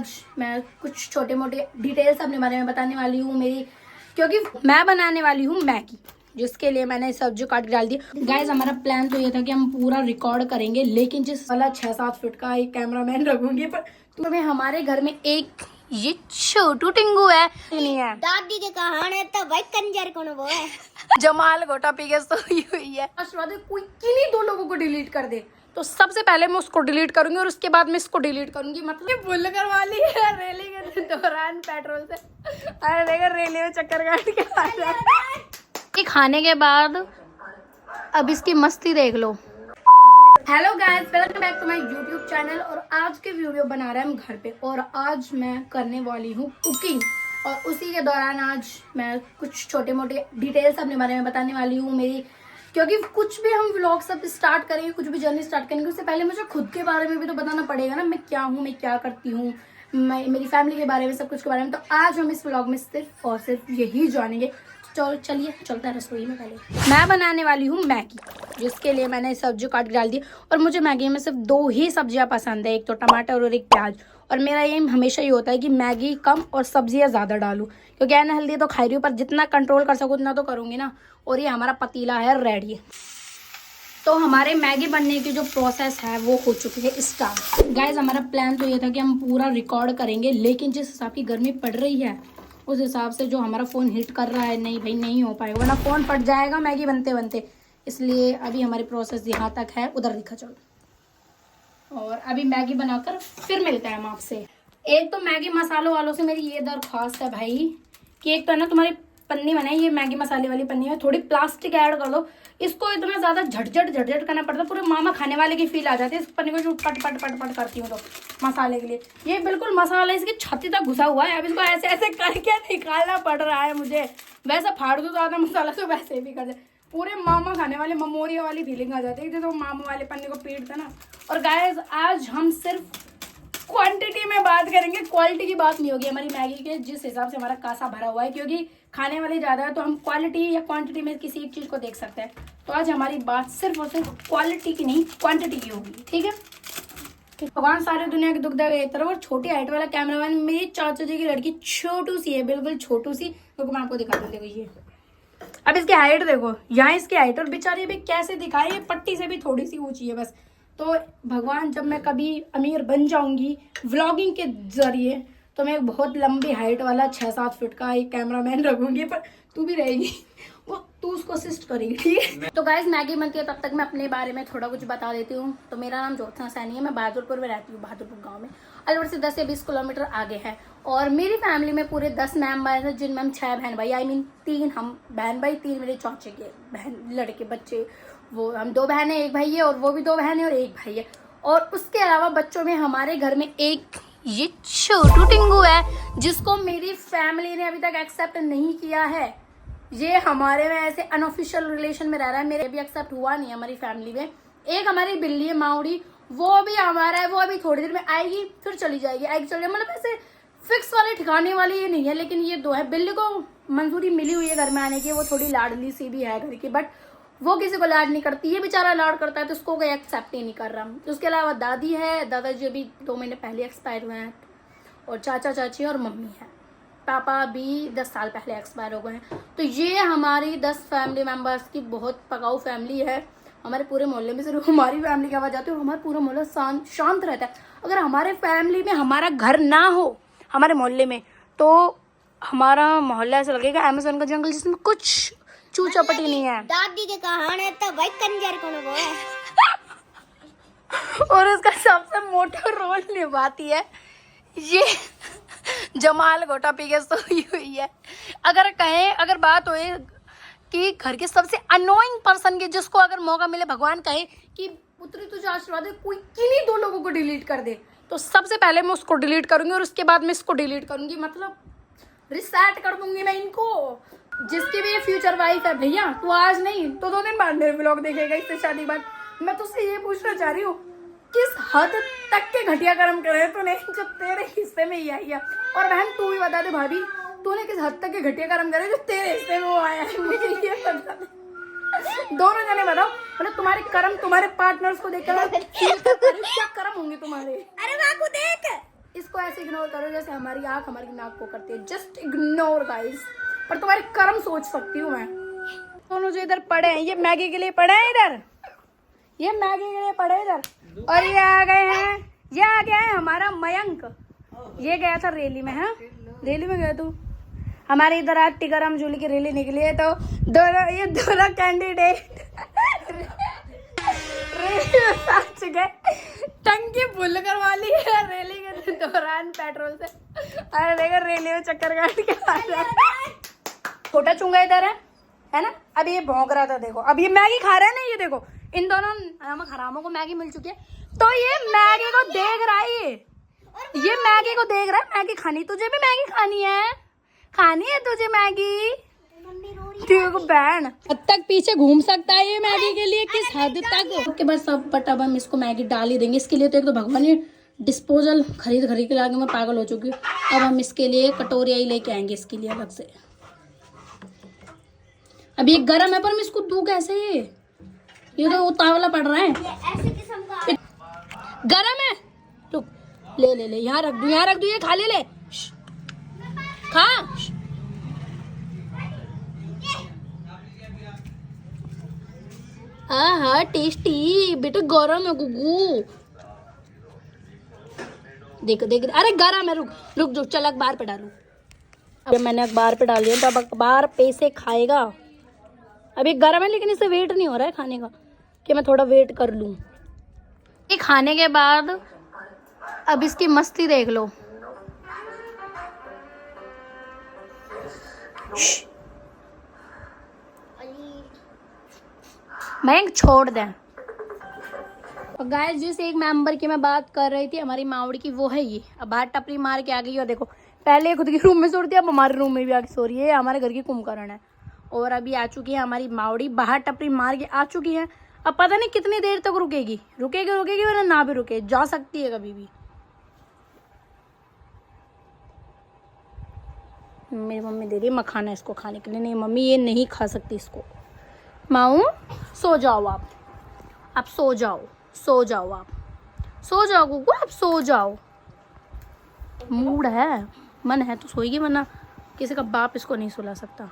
आज मैं कुछ छोटे मोटे डिटेल्स अपने बारे में बताने वाली हूँ मेरी, क्योंकि मैं बनाने वाली हूँ मैगी, जिसके लिए मैंने सब्जी काट के डाल दी। गाइस हमारा प्लान तो ये था कि हम पूरा रिकॉर्ड करेंगे, लेकिन जिस वाला 6-7 फीट का एक कैमरामैन रखूंगी, पर तुम्हें हमारे घर में एक ये छोटू टिंगू है नहीं है। दादी के कहानी तो भाई कंजर कौन वो है। जमाल गोटा पी के सोई हुई है। कोई किन्हीं 2 लोगों को डिलीट कर दे तो सबसे पहले मैं उसको डिलीट करूंगी और उसके बाद मैं इसको डिलीट करूंगी। मतलब भूल कर वाली है रैली के दौरान पेट्रोल से, अरे देखा रैली में चक्कर काट के आ रहा है। खाने के बाद अब इसकी मस्ती देख लो। Hello guys, welcome back to my YouTube channel. और आज के वीडियो बना रहे हैं हम घर पे, और आज मैं करने वाली हूँ कुकिंग, और उसी के दौरान आज मैं कुछ छोटे मोटे डिटेल्स अपने बारे में बताने वाली हूँ मेरी, क्योंकि कुछ भी हम व्लॉग सब स्टार्ट करेंगे, कुछ भी जर्नी स्टार्ट करेंगे, उससे पहले मुझे खुद के बारे में भी तो बताना पड़ेगा ना, मैं क्या हूँ, मैं क्या करती हूँ, मेरी फैमिली के बारे में, सब कुछ के बारे में। तो आज हम इस व्लॉग में सिर्फ और सिर्फ यही जानेंगे। चलिए चलता है रसोई में। पहले मैं बनाने वाली हूँ मैगी, जिसके लिए मैंने सब्जी काट के डाल दी। और मुझे मैगी में सिर्फ 2 ही सब्जियाँ पसंद है, एक तो टमाटर और एक प्याज। और मेरा एम हमेशा ये होता है कि मैगी कम और सब्जियाँ ज़्यादा डालूँ, क्योंकि अनहेल्दी तो खा रही हूँ, पर जितना कंट्रोल कर सकूँ उतना तो करूँगी ना। और ये हमारा पतीला है रेडी। तो हमारे मैगी बनने की जो प्रोसेस है वो हो चुकी है स्टार्ट। गाइज हमारा प्लान तो ये था कि हम पूरा रिकॉर्ड करेंगे, लेकिन जिस हिसाब की गर्मी पड़ रही है उस हिसाब से जो हमारा फ़ोन हिट कर रहा है, नहीं भाई नहीं हो पाएगा, वरना फ़ोन फट जाएगा मैगी बनते बनते। इसलिए अभी हमारी प्रोसेस यहाँ तक है, उधर दिखा चलो। और अभी मैगी बनाकर फिर मिलते हैं हम आपसे। एक तो मैगी मसालों वालों से मेरी ये दरख्वास्त है भाई, कि एक तो है ना तुम्हारी पन्नी बनाई, ये मैगी मसाले वाली पन्नी है, थोड़ी प्लास्टिक ऐड कर दो। इसको इतना ज़्यादा झटझट करना पड़ता है, पूरे मामा खाने वाले की फील आ जाती है इस पन्नी को जो पट पट पट पट करती हूँ तो मसाले के लिए। ये बिल्कुल मसाला इसकी छाती तक घुसा हुआ है, अब इसको ऐसे ऐसे करके निकालना पड़ रहा है मुझे। वैसे फाड़ दो ज़्यादा मसाला तो वैसे भी कर दे, पूरे मामा खाने वाले ममोरिया वाली फीलिंग आ जाती है, जैसे वो मामा वाले पन्नी को पीटते ना। और गाइस आज हम सिर्फ क्वांटिटी में बात करेंगे, क्वालिटी की बात नहीं होगी हमारी मैगी के, जिस हिसाब से हमारा कासा भरा हुआ है, क्योंकि खाने वाले ज़्यादा है तो हम क्वालिटी या क्वांटिटी में किसी एक चीज़ को देख सकते हैं। तो आज हमारी बात सिर्फ और सिर्फ क्वालिटी की नहीं क्वांटिटी की होगी, ठीक है। भगवान सारे दुनिया के दुख दे तरफ। और छोटी हाइट वाला कैमरामैन मेरी चाचा जी की लड़की छोटू सी है, बिल्कुल छोटू सी। तो मैं आपको दिखा दूँ, देखो ये अब इसकी हाइट देखो, यहाँ इसकी हाइट, और बेचारी भी कैसे दिखाई, ये पट्टी से भी थोड़ी सी ऊंची है बस। तो भगवान जब मैं कभी अमीर बन जाऊंगी व्लॉगिंग के जरिए, तो मैं एक बहुत लंबी हाइट वाला 6-7 फीट का एक कैमरामैन रखूंगी, पर तू भी रहेगी, वो तू उसको असिस्ट करेगी, ठीक है। तो गाइस मैगी बनती है, तब तक मैं अपने बारे में थोड़ा कुछ बता देती हूँ। तो मेरा नाम ज्योत्सना सैनी है, मैं बहादुरपुर में रहती हूँ, बहादुरपुर गाँव में, अलवर से 10 या 20 किलोमीटर आगे है। और मेरी फैमिली में पूरे 10 मेंबर्स हैं, जिनमें हम 6 बहन भाई, आई मीन 3 हम बहन भाई, 3 मेरे चाचे के बहन लड़के बच्चे, वो हम 2 बहनें 1 भाई है, और वो भी 2 बहनें और 1 भाई है। और उसके अलावा बच्चों में हमारे घर में एक ये छोटू टिंगू है, जिसको मेरी फैमिली ने अभी तक एक्सेप्ट नहीं किया है। ये हमारे में ऐसे अनऑफिशियल रिलेशन में रह रहा है, मेरे भी एक्सेप्ट हुआ नहीं है हमारी फैमिली में। एक हमारी बिल्ली है माउड़ी, वो भी हमारा है, वो अभी थोड़ी देर में आएगी फिर चली जाएगी, आएगी चली जाएगी, मतलब ऐसे फिक्स वाले ठिकाने वाली ये नहीं है। लेकिन ये 2 है, बिल्ली को मंजूरी मिली हुई है घर में आने की, वो थोड़ी लाडली सी भी है घर की, बट वो किसी को लाड नहीं करती, ये बेचारा लाड करता है तो उसको कोई एक्सेप्ट ही नहीं कर रहा। तो उसके अलावा दादी है, दादाजी अभी 2 महीने पहले एक्सपायर हुए हैं, और चाचा चाची और मम्मी है, पापा भी 10 साल पहले एक्सपायर हो गए हैं। तो ये हमारी 10 फैमिली मेम्बर्स की बहुत पकाऊ फैमिली है। हमारे पूरे मोहल्ले में सिर्फ हमारी फैमिली की आवाज़ आती है और हमारा पूरा मोहल्ला शांत रहता है। अगर हमारे फैमिली में हमारा घर ना हो हमारे मोहल्ले में, तो हमारा मोहल्ला ऐसा लगेगा अमेज़न का जंगल, जिसमें कुछ चू चपटी नहीं है। दादी के कहानी तो भाई कंजर कौन वो है। और उसका सबसे मोटा रोल निभाती है ये जमाल गोटा पी के सोई हुई है। अगर बात हो कि घर के सबसे अनोइंग पर्सन की, जिसको अगर मौका मिले भगवान कहे कि पुत्री तुझे आशीर्वाद है, कोई किन्हीं 2 लोगों को डिलीट कर दे, तो सबसे पहले मैं उसको डिलीट करूंगी और उसके बाद मैं इसको डिलीट करूंगी, मतलब रिसेट कर दूंगी मैं इनको। जिसकी भी ये फ्यूचर वाइफ है भैया, तू आज नहीं तो 2 दिन बाद मेरे व्लॉग देखेगा इससे शादी बाद। मैं तुझसे ये पूछना चाह रही हूँ, किस हद तक के घटिया कर्म करे तूने जो तेरे हिस्से में ही आई है। और बहन तू भी बता दे भाभी, तूने किस हद तक के घटिया कर्म करे जो तेरे हिस्से में वो आया है, मुझे ये बता दे। दोनों जने बताओ, मतलब तुम्हारे कर्म तुम्हारे पार्टनर्स को देखकर क्या कर्म होंगे तुम्हारे। अरे बाबू देख, इसको ऐसे इग्नोर करो जैसे हमारी आँख हमारी नाक को करती है। Just ignore guys. पर तुम्हारे कर्म सोच सकती हूँ मैं। दोनों जो इधर पड़े हैं ये मैगी के लिए पड़े हैं इधर, ये मैगी के लिए पड़े हैं इधर। और ये आ गए हैं, ये आ गया है हमारा मयंक। ये गया था रैली में। हाँ रैली में गया तू। हमारे इधर आज टिकाराम जूली की रैली निकली है तो दोनों कैंडिडेट टंकी फुल करवा ली है रैली के दौरान पेट्रोल से। अरे देखो रैली में चक्कर काट के आ रहा है। छोटा चुंगा इधर है ना। अब ये भौंक रहा था देखो, अब ये मैगी खा रहा है ना। ये देखो इन दोनों नमक हरामों को मैगी मिल चुकी है तो ये मैगी को देख रहा है। ये मैगी को देख रहा है। मैगी खानी, तुझे भी मैगी खानी है, खानी है तुझे मैगी। देखो बहन हद तक पीछे घूम सकता है ये मैगी के लिए, किस हद तक। उसके बाद सब अब हम इसको मैगी डाल ही देंगे। इसके लिए तो एक तो भगवान ये डिस्पोजल खरीद के लाके मैं पागल हो चुकी हूँ। अब हम इसके लिए कटोरिया ही लेके आएंगे इसके लिए अलग से। अब ये गर्म है पर मैं इसको दूं कैसे? ये तो उतावला पड़ रहा है, गर्म है। रुक ले यहाँ रख दू ये खा ले खा। हाँ टेस्टी बेटा, गरम है गुगू। देख अरे गरम है। रुक चल अखबार पे डालू। अब मैंने अखबार पे डाल दिया तो अब अखबार पे से खाएगा। अभी गरम है लेकिन इसे वेट नहीं हो रहा है खाने का कि मैं थोड़ा वेट कर लूं। ये खाने के बाद अब इसकी मस्ती देख लो। मैं छोड़ दें। और गाइस जिस एक मेंबर की मैं बात कर रही थी हमारी मावड़ी की, वो है ये। अब बाहर टपरी मार के आ गई। और देखो पहले खुद के रूम में सो रही थी, अब हमारे रूम में भी आके सो रही है। हमारे घर की कुंभकर्ण है। और अभी आ चुकी है हमारी मावड़ी, बाहर टपरी मार के आ चुकी है। अब पता नहीं कितनी देर तक रुकेगी वरना ना भी रुके, जा सकती है कभी भी। मेरी मम्मी दे रही है मखाना इसको खाने के लिए। नहीं मम्मी ये नहीं खा सकती इसको। माऊ सो जाओ आप सो जाओ आप सो जाओ गुगू, आप सो जाओ। मूड है, मन है तो सोएगी, वरना किसी का बाप इसको नहीं सुला सकता।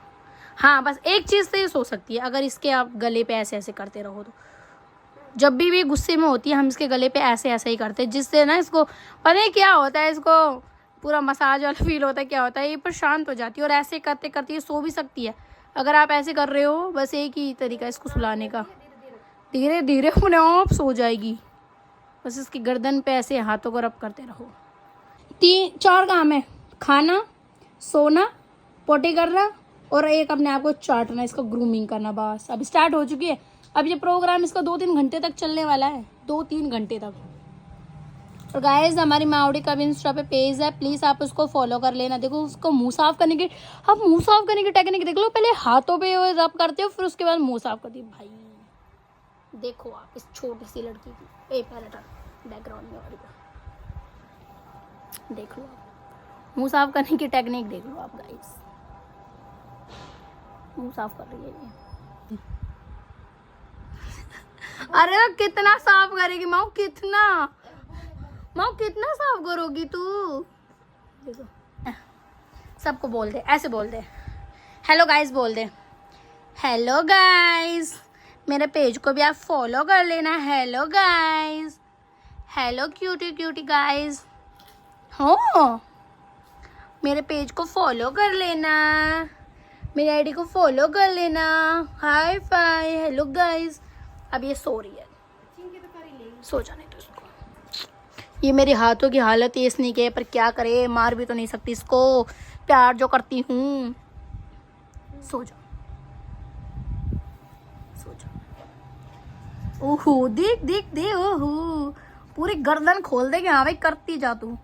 हाँ बस एक चीज़ से ये सो सकती है, अगर इसके आप गले पे ऐसे ऐसे करते रहो तो। जब भी गुस्से में होती है हम इसके गले पे ऐसे ऐसे ही करते हैं, जिससे ना इसको पता नहीं क्या होता है, इसको पूरा मसाज वाला फील होता है। क्या होता है ये पर शांत हो जाती है। और ऐसे करते करते ये सो भी सकती है अगर आप ऐसे कर रहे हो। बस एक ही तरीका है इसको सुलाने का, धीरे धीरे अपने आप सो जाएगी। बस इसकी गर्दन पे ऐसे हाथों को रब करते रहो। 4 काम है, खाना, सोना, पोटी करना और एक अपने आप को चाटना, इसका ग्रूमिंग करना। बस अब स्टार्ट हो चुकी है। अब ये प्रोग्राम इसका 2-3 घंटे तक चलने वाला है, 2-3 घंटे तक। और गाइस हमारी मावड़ी का भी इंस्टा पे पेज है, प्लीज आप उसको फॉलो कर लेना। देखो उसको मुंह साफ करने की, अब मुंह साफ करने की टेक्निक देख लो। पहले हाथों पे रब करते हो, फिर उसके बाद मुंह साफ करती है। भाई देखो आप इस छोटी सी लड़की की बैकग्राउंड में देख लो आप, मुंह साफ करने की टेक्निक देख लो आप गाइस। मुंह साफ कर रही है ये। अरे कितना साफ करेगी माँ, कितना साफ करोगी तू। देखो सबको बोल दे, ऐसे बोल दे, हेलो गाइस बोल दे, हेलो गाइस। मेरे पेज को भी आप फॉलो कर लेना। Hello guys, hello cutie guys, हो मेरे पेज को फॉलो कर लेना, मेरी आईडी को फॉलो कर लेना। हाय फाई, हेलो गाइस। अब ये सो रही है, सो जाने दो इसको। ये मेरे हाथों की हालत ये इसने की है, पर क्या करे, मार भी तो नहीं सकती इसको, प्यार जो करती हूँ। सो जाओ सो जाओ। ओहो देख ओहो पूरी गर्दन खोल देगी। हाँ भाई करती जा तू।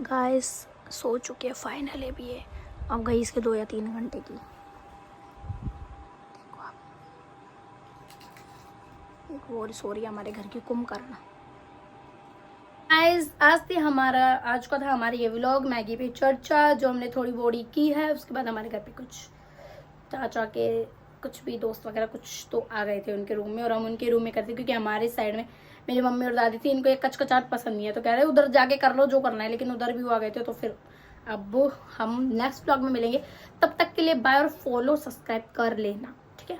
गाइस सो चुके हैं फाइनली भी ये। अब गई इसके 2 या 3 घंटे की। देखो आप, एक और सो रही है हमारे घर की कुंभकर्ण। गाइस आज का था हमारा ये व्लॉग, मैगी पे चर्चा जो हमने थोड़ी बॉडी की है। उसके बाद हमारे घर पे कुछ चाचा के कुछ भी दोस्त वगैरह कुछ तो आ गए थे उनके रूम में, और हम उनके रूम में करते क्योंकि हमारे साइड में मेरी मम्मी और दादी थी, इनको ये कचकचाहट पसंद नहीं है, तो कह रहे उधर जाके कर लो जो करना है, लेकिन उधर भी वो आ गए थे। तो फिर अब हम नेक्स्ट ब्लॉग में मिलेंगे, तब तक के लिए बाय और फॉलो सब्सक्राइब कर लेना, ठीक है।